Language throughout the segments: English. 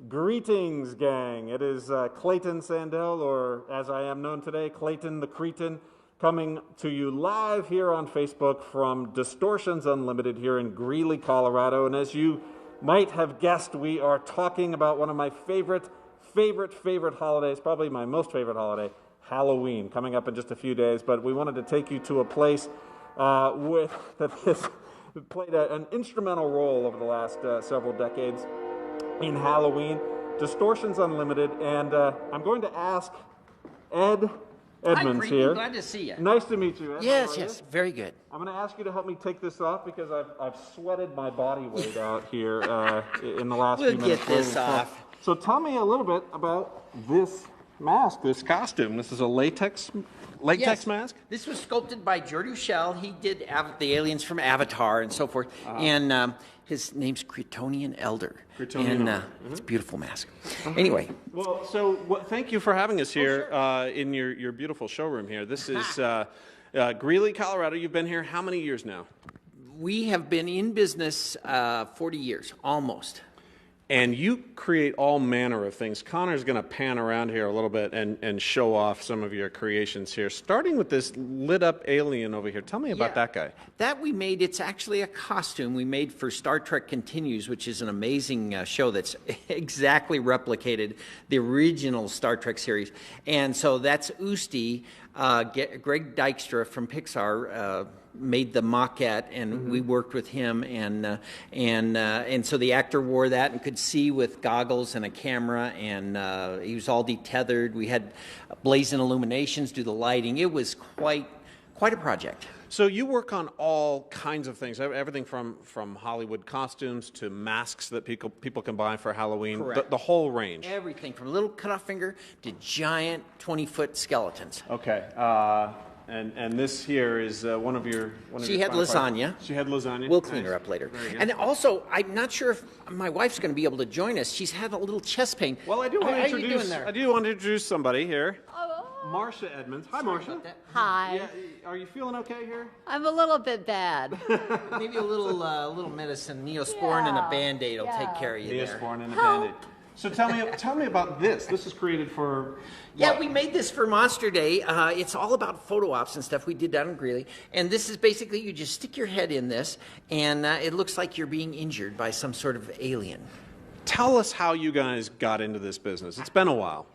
Greetings, gang. It is Clayton Sandell, or as I am known today, Clayton the Cretin, coming to you live here on Facebook from Distortions Unlimited here in Greeley, Colorado. And as you might have guessed, we are talking about one of my favorite holidays, probably my most favorite holiday, Halloween, coming up in just a few days. But we wanted to take you to a place that has played an instrumental role over the last several decades in Halloween, Distortions Unlimited, and I'm going to ask Ed Edmonds here. Glad to see you. Nice to meet you, Ed. Yes, very good. I'm going to ask you to help me take this off because I've sweated my body weight out here in the last few minutes. We'll get this off. So tell me a little bit about this mask, this costume. This is a latex mask? This was sculpted by Jordi Shell. He did the aliens from Avatar and so forth. And his name's Cretonian Elder. It's a beautiful mask. Anyway. Well, thank you for having us here in your beautiful showroom here. This is Greeley, Colorado. You've been here how many years now? We have been in business 40 years, almost. And you create all manner of things. Connor's going to pan around here a little bit and show off some of your creations here, starting with this lit-up alien over here. Tell me about that guy. That we made, it's actually a costume we made for Star Trek Continues, which is an amazing show that's exactly replicated the original Star Trek series. And so that's Usti. Greg Dykstra from Pixar made the maquette, and we worked with him, and so the actor wore that and could see with goggles and a camera, and he was all detethered. We had blazing illuminations, do the lighting. It was quite a project. So you work on all kinds of things, everything from Hollywood costumes to masks that people can buy for Halloween. Correct. The whole range. Everything from little cut-off finger to giant 20-foot skeletons. Okay. And this here is one of your. She had lasagna. She had lasagna. We'll clean her up later. And also, I'm not sure if my wife's going to be able to join us. She's had a little chest pain. Well, I do want to introduce. How are you doing there? I do want to introduce somebody here. Marsha Evans. Hi, Marsha. Hi. Yeah, are you feeling okay here? I'm a little bit bad. Maybe a little medicine, Neosporin and a Band-Aid will take care of you there. Neosporin and a Band-Aid. So tell me about this. This is created for. Yeah, we made this for Monster Day. It's all about photo ops and stuff we did down in Greeley. And this is basically, you just stick your head in this, and it looks like you're being injured by some sort of alien. Tell us how you guys got into this business. It's been a while.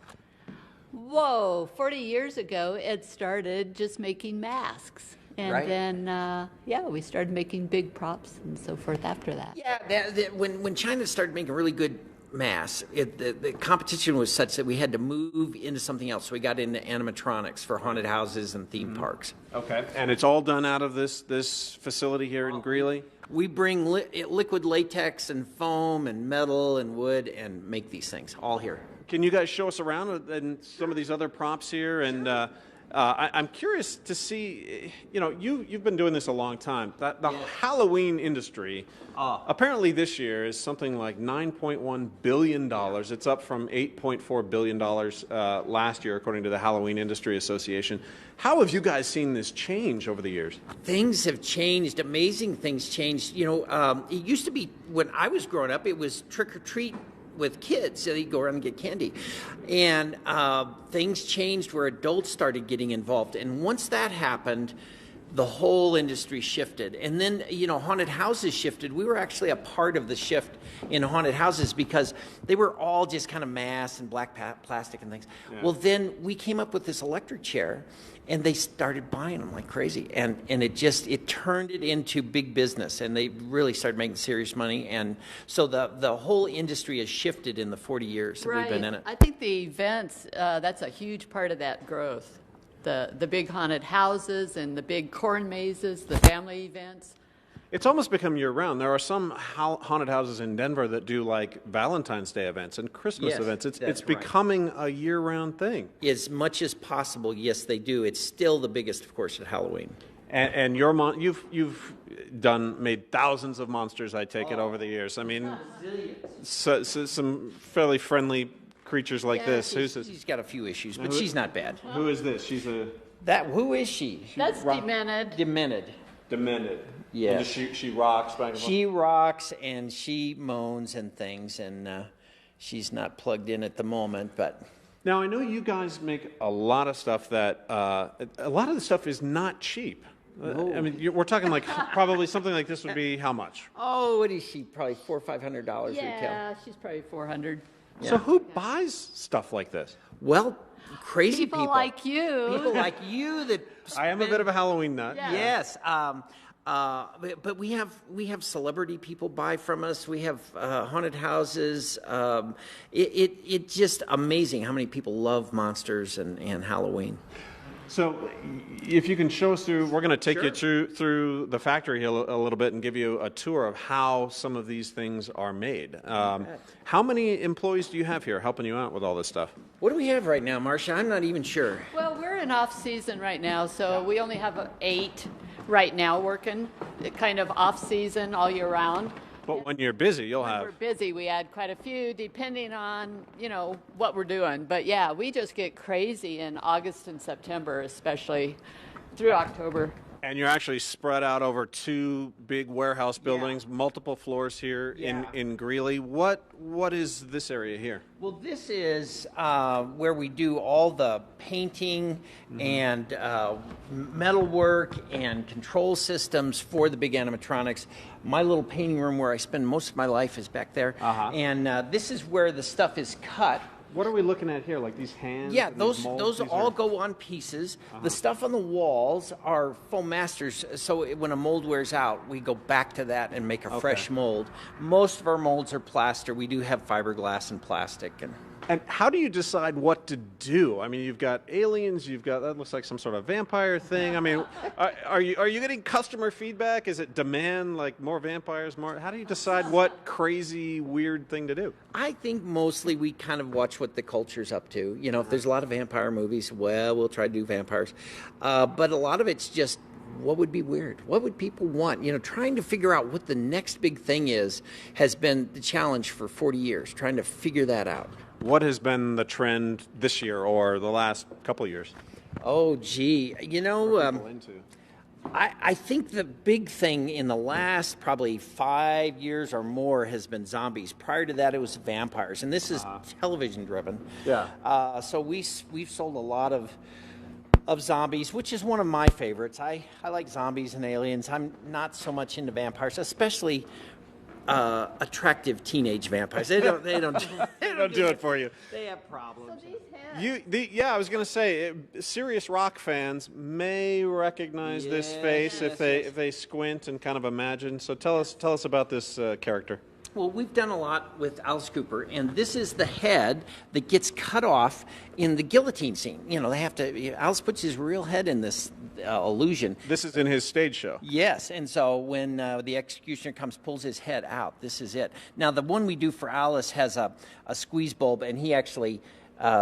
Whoa, 40 years ago, Ed started just making masks. And then, we started making big props and so forth after that. Yeah, when China started making really good masks, the competition was such that we had to move into something else. So we got into animatronics for haunted houses and theme parks. Okay. And it's all done out of this facility here in Greeley? We bring liquid latex and foam and metal and wood and make these things all here. Can you guys show us around and some of these other props here? And I'm curious to see, you've been doing this a long time. The Halloween industry, apparently this year, is something like $9.1 billion. It's up from $8.4 billion last year, according to the Halloween Industry Association. How have you guys seen this change over the years? Things have changed. Amazing things changed. It used to be, when I was growing up, it was trick or treat with kids, so they'd go around and get candy. And things changed where adults started getting involved. And once that happened, the whole industry shifted. And then, haunted houses shifted. We were actually a part of the shift in haunted houses because they were all just kind of mass and black plastic and things. Yeah. Well, then we came up with this electric chair, and they started buying them like crazy. And it turned it into big business, and they really started making serious money. And so the whole industry has shifted in the 40 years that we've been in it. I think the events, that's a huge part of that growth. The big haunted houses and the big corn mazes, the family events. It's almost become year-round. There are some haunted houses in Denver that do like Valentine's Day events and Christmas events. It's becoming a year-round thing. As much as possible, yes, they do. It's still the biggest, of course, at Halloween. And you've made thousands of monsters, I take it, over the years. I mean, so some fairly friendly creatures like this. Who's this? She's got a few issues, but she's not bad. Who is this? Who is she? That's Demented. Demented. Yeah. And she rocks back and forth? She rocks and she moans and things, and she's not plugged in at the moment, but... Now, I know you guys make a lot of stuff that, a lot of the stuff is not cheap. No. I mean, we're talking like probably something like this would be how much? Oh, what is she? Probably $400 or $500 retail. Yeah, she's probably 400. So who buys stuff like this? Well, crazy people. People like you. People like you that... I am a bit of a Halloween nut. Yeah. Yes. But we have celebrity people buy from us. We have haunted houses. It's just amazing how many people love monsters and Halloween. So if you can show us through, we're going to take you through the factory here a little bit and give you a tour of how some of these things are made. How many employees do you have here helping you out with all this stuff? What do we have right now, Marsha? I'm not even sure. Well, we're in off season right now, so we only have 8 right now working, kind of off season all year round. But when you're busy, you'll When have... we're busy, we add quite a few, depending on, what we're doing. But yeah, we just get crazy in August and September, especially through October. And you're actually spread out over 2 big warehouse buildings, multiple floors here in Greeley. What is this area here? Well, this is where we do all the painting and metal work and control systems for the big animatronics. My little painting room where I spend most of my life is back there. And this is where the stuff is cut. What are we looking at here? Like these hands? Yeah, and those these molds? those all go on pieces. The stuff on the walls are foam masters, so when a mold wears out, we go back to that and make a fresh mold. Most of our molds are plaster. We do have fiberglass and plastic. And how do you decide what to do? I mean, you've got aliens, that looks like some sort of vampire thing. I mean, are you getting customer feedback? Is it demand, like more vampires, more? How do you decide what crazy, weird thing to do? I think mostly we kind of watch what the culture's up to. If there's a lot of vampire movies, well, we'll try to do vampires. But a lot of it's just, what would be weird? What would people want? Trying to figure out what the next big thing has been the challenge for 40 years, trying to figure that out. What has been the trend this year or the last couple of years? Oh, gee. I think the big thing in the last probably 5 years or more has been zombies. Prior to that, it was vampires. And this is television driven. Yeah. So we've sold a lot of zombies, which is one of my favorites. I like zombies and aliens. I'm not so much into vampires, especially attractive teenage vampires. They don't do it for you. They have problems. I was going to say, serious rock fans may recognize this face if they squint and kind of imagine. So tell us about this character. Well, we've done a lot with Alice Cooper, and this is the head that gets cut off in the guillotine scene. They have to. Alice puts his real head in this illusion. This is in his stage show. Yes, and so when the executioner pulls his head out, this is it. Now, the one we do for Alice has a squeeze bulb, and he actually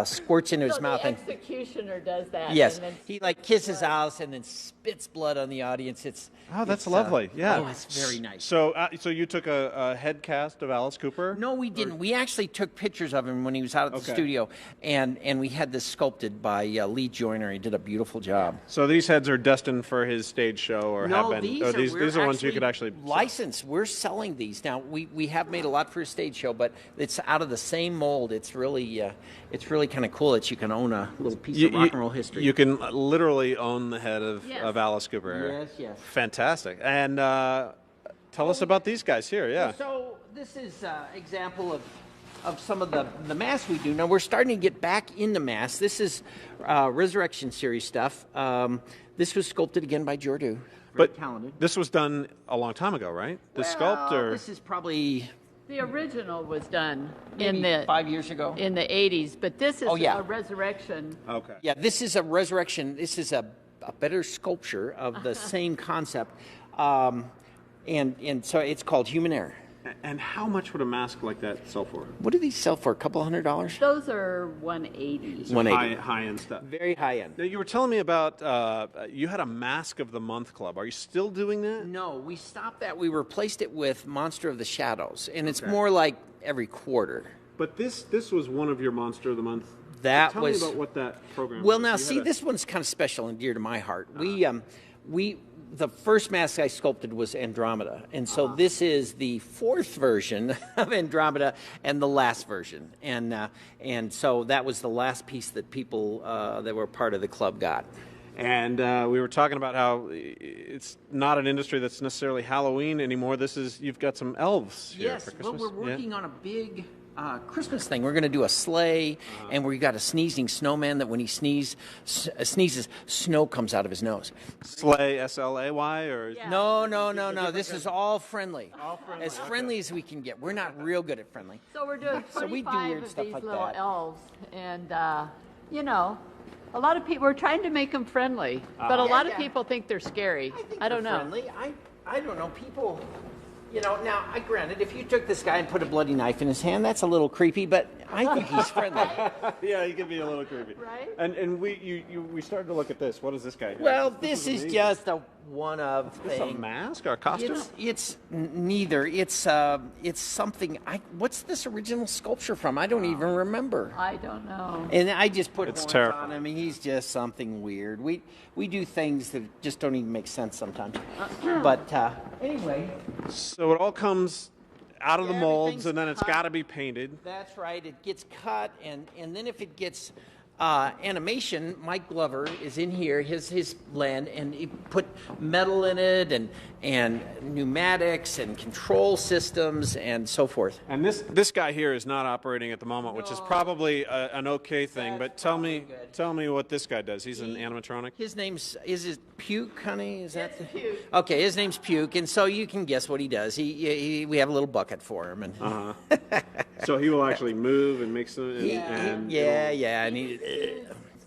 squirts into his mouth. The executioner does that. Yes, and then he kisses Alice and then spits blood on the audience. That's lovely. Yeah. Oh, it's very nice. So you took a head cast of Alice Cooper? No, we didn't. We actually took pictures of him when he was out at the studio, and we had this sculpted by Lee Joyner. He did a beautiful job. So these heads are destined for his stage show, or have been? These are ones you could actually license. We're selling these now. We have made a lot for his stage show, but it's out of the same mold. It's really kind of cool that you can own a little piece of rock and roll history. You can literally own the head of Alice Cooper. Yes. Fantastic. And tell us about these guys here. Yeah. So this is an example of some of the masks we do. Now we're starting to get back into masks. This is Resurrection Series stuff. This was sculpted again by Jordu. Very talented. This was done a long time ago, right? This This is probably... The original was done maybe in the 5 years ago. In the 80s, but this is a resurrection. Okay. Yeah, this is a resurrection. This is a better sculpture of the same concept, and so it's called Human Air. And how much would a mask like that sell for? What do these sell for? A couple $100? Those are $180. $180. High-end stuff. Very high-end. Now, you were telling me about, you had a Mask of the Month club. Are you still doing that? No, we stopped that. We replaced it with Monster of the Shadows, and it's more like every quarter. But this was one of your Monster of the Month. Tell me about what that program was. Well, now, see, this one's kind of special and dear to my heart. the first mask I sculpted was Andromeda, and so this is the 4th version of Andromeda and the last version, and so that was the last piece that people that were part of the club got. And we were talking about how it's not an industry that's necessarily Halloween anymore. You've got some elves here Yes, for Christmas. well, we're working on a big Christmas thing. We're going to do a sleigh, and we got a sneezing snowman that when he sneezes, snow comes out of his nose. Sleigh, S-L-A-Y, or? Yeah. No. This is all friendly. All friendly. As friendly as we can get. We're not real good at friendly. So we're doing So we do 45 weird of stuff these like little that. elves, and you know, a lot of people. We're trying to make them friendly, but a lot of people think they're scary. I don't know. Friendly. I don't know. People, now, granted, if you took this guy and put a bloody knife in his hand, that's a little creepy, but I think he's friendly. Yeah, he can be a little creepy. Right? And we started to look at this. What is this guy? Well, this is amazing. just a one-of thing. Is this a mask or a costume? It's neither. It's something. What's this original sculpture from? I don't even remember. I don't know. And I just put It's horns terrifying. on him. He's just something weird. We do things that just don't even make sense sometimes. But anyway, So it all comes out of the molds, Everything's and then it's cut. got to be painted. that's right. It gets cut, and then if it gets animation, Mike Glover is in here, his land, and he put metal in it, and pneumatics, and control systems, and so forth. And this guy here is not operating at the moment, which is probably an okay thing. But That's tell probably me good. what this guy does. He's an animatronic. His name's is it Puke, honey? Is that It's Puke. Okay, his name's Puke, and so you can guess what he does. We have a little bucket for him, and So he will actually move and make some. And and he.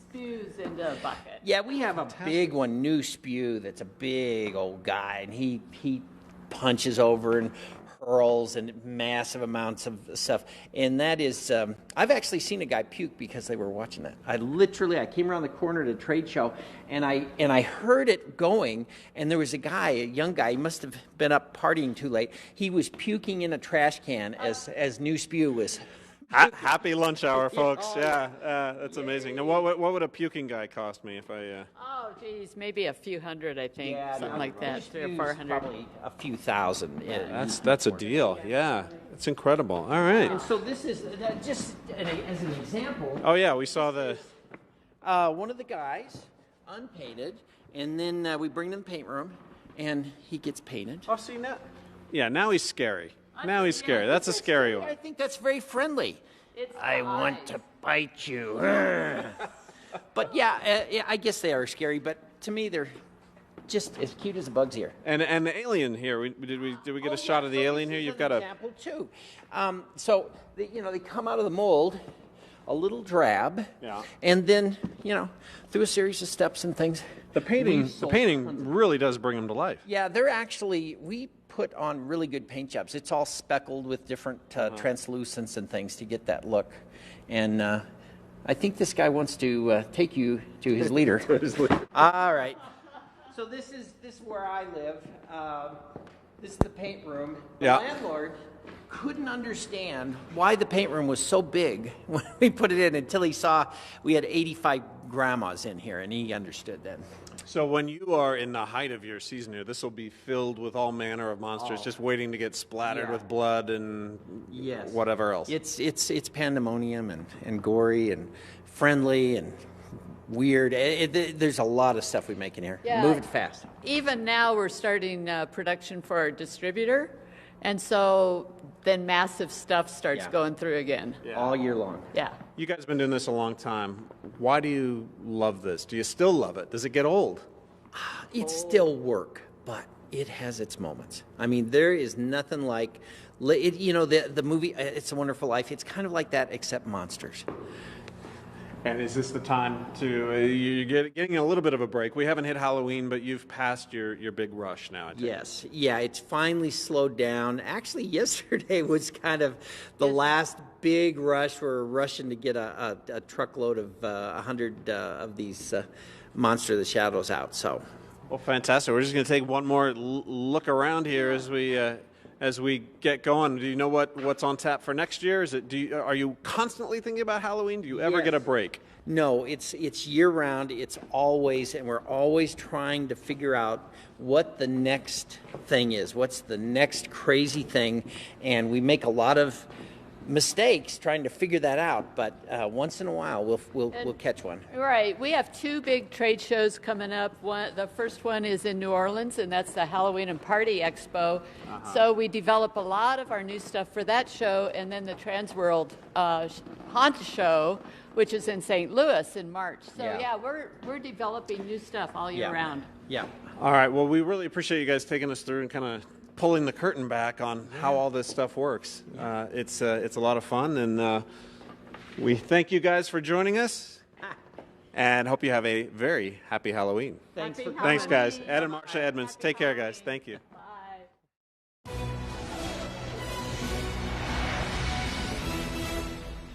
Spews into a bucket. Yeah, we have a big one, New Spew, that's a big old guy, and he punches over and hurls and massive amounts of stuff. And that is, I've actually seen a guy puke because they were watching that. I came around the corner at a trade show, and I heard it going, and there was a young guy, he must have been up partying too late. He was puking in a trash can as New Spew was. Happy lunch hour, folks. Yeah, that's amazing. Now, what would a puking guy cost me if I? Oh, geez, maybe a few hundred, I think, something no, like that, New 300 or Spew's 400. Probably a few thousand. Yeah. That's a deal. Yeah, it's incredible. All right. And so this is just as an example. Oh yeah, we saw the. One of the guys, unpainted, and then we bring him in the paint room, and he gets painted. Oh, see now. Yeah, now he's scary. Now he's scary. That's a scary one. I think that's very friendly. It's I want eyes. to bite you. But yeah, I guess they are scary, but to me they're just as cute as a bug's ear. And the alien here. Did we get a shot of the alien here? You've got a. example too. So they come out of the mold a little drab, Yeah. and then through a series of steps and things. The painting really does bring them to life. Yeah, we put on really good paint jobs. It's all speckled with different translucents and things to get that look. And I think this guy wants to take you to his leader. All right. So this is where I live. This is the paint room. The Yeah. landlord couldn't understand why the paint room was so big when we put it in until he saw we had 85 grandmas in here, and he understood then. So when you are in the height of your season here, this will be filled with all manner of monsters, just waiting to get splattered Yeah. with blood and Yes. whatever else. It's pandemonium and gory and friendly and weird. There's a lot of stuff we make in here. Yeah. Move it fast. Even now, we're starting production for our distributor, and so then massive stuff starts Yeah. going through again. All year long. Yeah. You guys have been doing this a long time. Why do you love this? Do you still love it? Does it get old? It's still work, but it has its moments. I mean, there is nothing like, the movie It's a Wonderful Life. It's kind of like that, except monsters. And is this the time to you're getting a little bit of a break? We haven't hit Halloween, but you've passed your big rush now. I think. Yes. Yeah, it's finally slowed down. Actually, yesterday was kind of the last big rush. We're rushing to get a truckload of 100 of these Monster of the Shadows out. So, Well, fantastic. We're just going to take one more look around here as we get going. Do you know what's on tap for next year? Are you constantly thinking about Halloween? Do you ever Yes. get a break? No, it's year round. It's always, and we're always trying to figure out what the next thing is. What's the next crazy thing? And we make a lot of mistakes trying to figure that out. But once in a while, we'll catch one. Right. We have 2 big trade shows coming up. The first one is in New Orleans, and that's the Halloween and Party Expo. So we develop a lot of our new stuff for that show, and then the Transworld Haunt Show, which is in St. Louis in March. So yeah, we're developing new stuff all year round. Yeah. All right. Well, we really appreciate you guys taking us through and kind of pulling the curtain back on how all this stuff works. It's a lot of fun, and we thank you guys for joining us, and hope you have a very happy Halloween. Thanks, Happy Thanks, guys. Halloween. Ed and Marsha Evans. Take care, guys. Thank you.